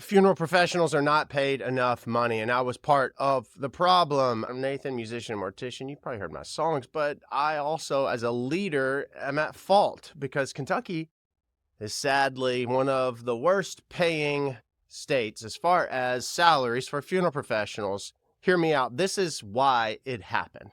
Funeral professionals are not paid enough money, and I was part of the problem. I'm Nathan, musician and mortician. You've probably heard my songs, but I also, as a leader, am at fault because Kentucky is sadly one of the worst paying states as far as salaries for funeral professionals. Hear me out. This is why it happened.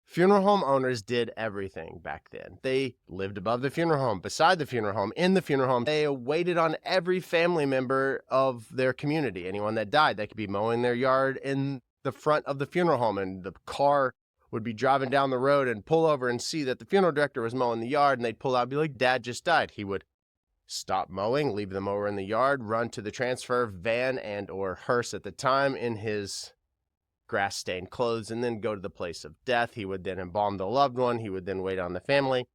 Funeral home owners did everything back then. They lived above the funeral home, beside the funeral home, in the funeral home. They waited on every family member of their community. Anyone that died, they could be mowing their yard in the front of the funeral home, and the car would be driving down the road and pull over and see that the funeral director was mowing the yard, and they'd pull out and be like, Dad just died. He would stop mowing, leave the mower in the yard, run to the transfer van and or hearse at the time in his grass-stained clothes, and then go to the place of death. He would then embalm the loved one. He would then wait on the family.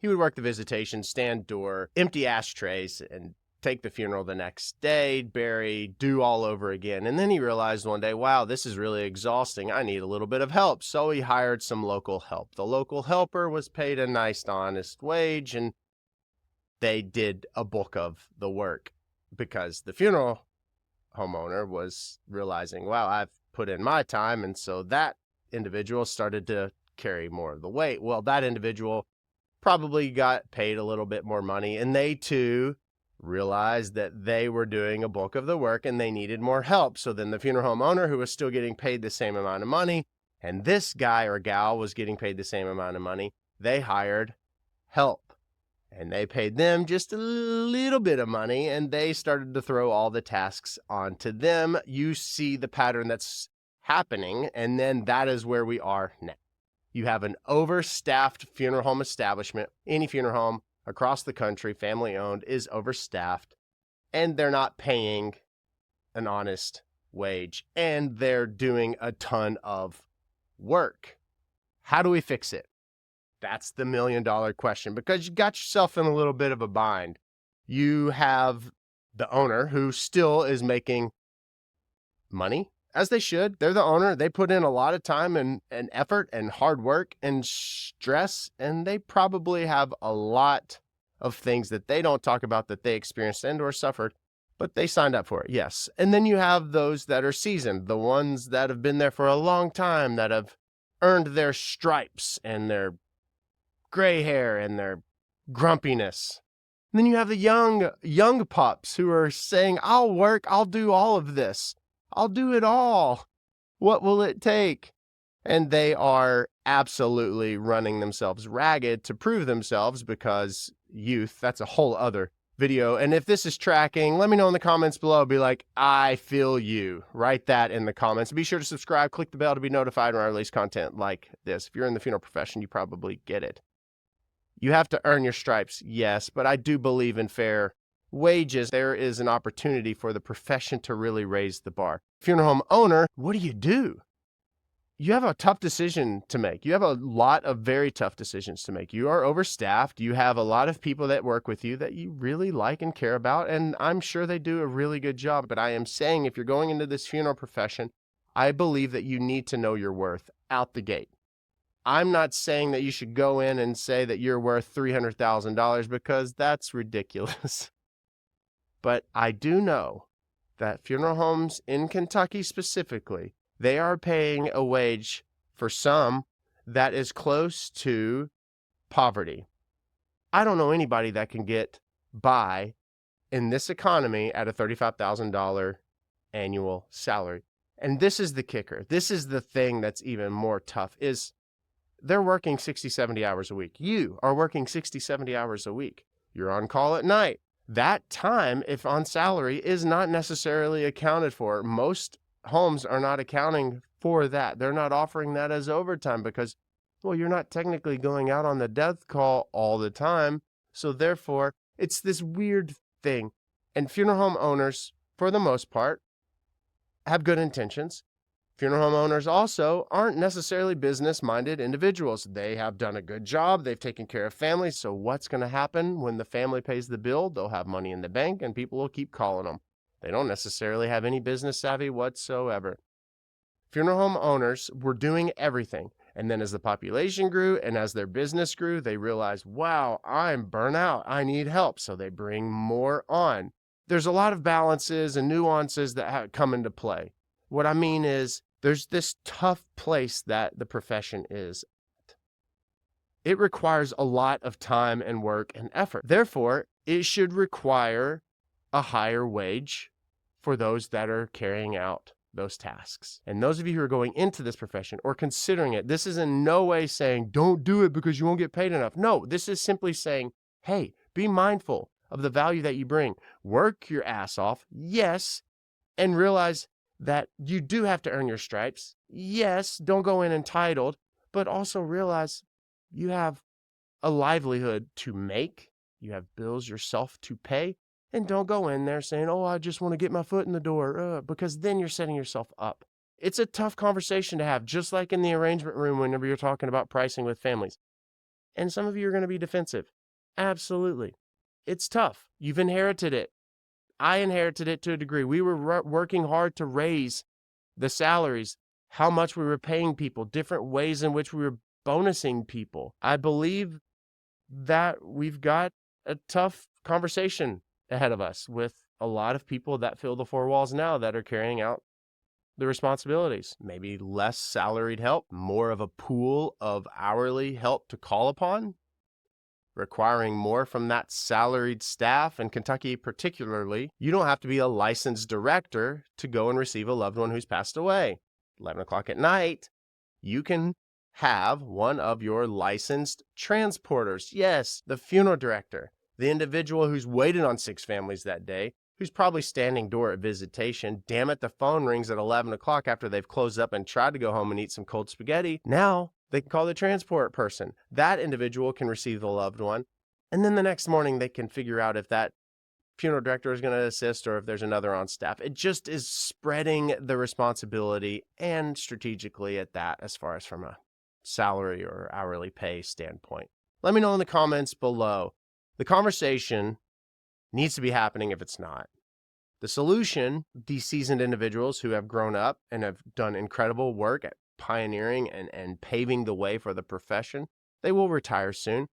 He would work the visitation, stand door, empty ashtrays, and take the funeral the next day, bury, do all over again. And then he realized one day, wow, this is really exhausting. I need a little bit of help. So he hired some local help. The local helper was paid a nice, honest wage, and they did a bulk of the work because the funeral homeowner was realizing, wow, I've put in my time. And so that individual started to carry more of the weight. Well, that individual probably got paid a little bit more money, and they too realized that they were doing a bulk of the work and they needed more help. So then the funeral home owner, who was still getting paid the same amount of money, and this guy or gal was getting paid the same amount of money, they hired help. And they paid them just a little bit of money, and they started to throw all the tasks onto them. You see the pattern that's happening, and then that is where we are now. You have an overstaffed funeral home establishment. Any funeral home across the country, family-owned, is overstaffed, and they're not paying an honest wage, and they're doing a ton of work. How do we fix it? That's the million-dollar question, because you got yourself in a little bit of a bind. You have the owner who still is making money, as they should. They're the owner. They put in a lot of time and effort and hard work and stress, and they probably have a lot of things that they don't talk about that they experienced and or suffered, but they signed up for it, yes. And then you have those that are seasoned, the ones that have been there for a long time, that have earned their stripes and their gray hair and their grumpiness. And then you have the young pups who are saying, I'll work, I'll do all of this. I'll do it all. What will it take? And they are absolutely running themselves ragged to prove themselves, because youth, that's a whole other video. And if this is tracking, let me know in the comments below. Be like, I feel you. Write that in the comments. Be sure to subscribe, click the bell to be notified when I release content like this. If you're in the funeral profession, you probably get it. You have to earn your stripes, yes, but I do believe in fair wages. There is an opportunity for the profession to really raise the bar. Funeral home owner, what do? You have a tough decision to make. You have a lot of very tough decisions to make. You are overstaffed. You have a lot of people that work with you that you really like and care about, and I'm sure they do a really good job. But I am saying, if you're going into this funeral profession, I believe that you need to know your worth out the gate. I'm not saying that you should go in and say that you're worth $300,000, because that's ridiculous. But I do know that funeral homes in Kentucky specifically, they are paying a wage for some that is close to poverty. I don't know anybody that can get by in this economy at a $35,000 annual salary. And this is the kicker. This is the thing that's even more tough, is they're working 60, 70 hours a week. You are working 60, 70 hours a week. You're on call at night. That time, if on salary, is not necessarily accounted for. Most homes are not accounting for that. They're not offering that as overtime because, well, you're not technically going out on the death call all the time. So therefore, it's this weird thing. And funeral home owners, for the most part, have good intentions. Funeral home owners also aren't necessarily business-minded individuals. They have done a good job. They've taken care of families. So what's going to happen when the family pays the bill? They'll have money in the bank and people will keep calling them. They don't necessarily have any business savvy whatsoever. Funeral home owners were doing everything. And then as the population grew and as their business grew, they realized, wow, I'm burnt out. I need help. So they bring more on. there's a lot of balances and nuances that come into play. What I mean is there's this tough place that the profession is. It requires a lot of time and work and effort. Therefore, it should require a higher wage for those that are carrying out those tasks. And those of you who are going into this profession or considering it, this is in no way saying don't do it because you won't get paid enough. No, this is simply saying, hey, be mindful of the value that you bring. Work your ass off, yes, and realize that you do have to earn your stripes. Yes, don't go in entitled, but also realize you have a livelihood to make. You have bills yourself to pay. And don't go in there saying, oh, I just want to get my foot in the door, because then you're setting yourself up. It's a tough conversation to have, just like in the arrangement room whenever you're talking about pricing with families. And some of you are going to be defensive. Absolutely. It's tough. You've inherited it. I inherited it to a degree. We were working hard to raise the salaries, how much we were paying people, different ways in which we were bonusing people. I believe that we've got a tough conversation ahead of us with a lot of people that fill the four walls now that are carrying out the responsibilities. Maybe less salaried help, more of a pool of hourly help to call upon, requiring more from that salaried staff. In Kentucky particularly, you don't have to be a licensed director to go and receive a loved one who's passed away. 11 o'clock at night, you can have one of your licensed transporters. Yes, the funeral director, the individual who's waited on 6 families that day, who's probably standing door at visitation. Damn it, the phone rings at 11 o'clock after they've closed up and tried to go home and eat some cold spaghetti. Now they can call the transport person. That individual can receive the loved one. And then the next morning they can figure out if that funeral director is going to assist or if there's another on staff. It just is spreading the responsibility and strategically at that as far as from a salary or hourly pay standpoint. Let me know in the comments below. The conversation needs to be happening if it's not. The solution, these seasoned individuals who have grown up and have done incredible work at pioneering and paving the way for the profession, they will retire soon.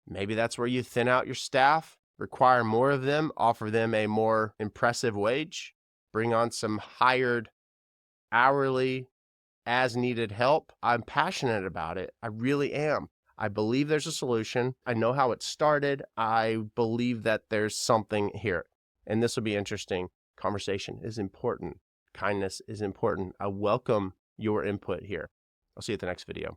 Maybe that's where you thin out your staff, require more of them, offer them a more impressive wage, bring on some hired hourly as needed help. I'm passionate about it. I really am. I believe there's a solution. I know how it started. I believe that there's something here. And this will be interesting. Conversation is important. Kindness is important. I welcome your input here. I'll see you at the next video.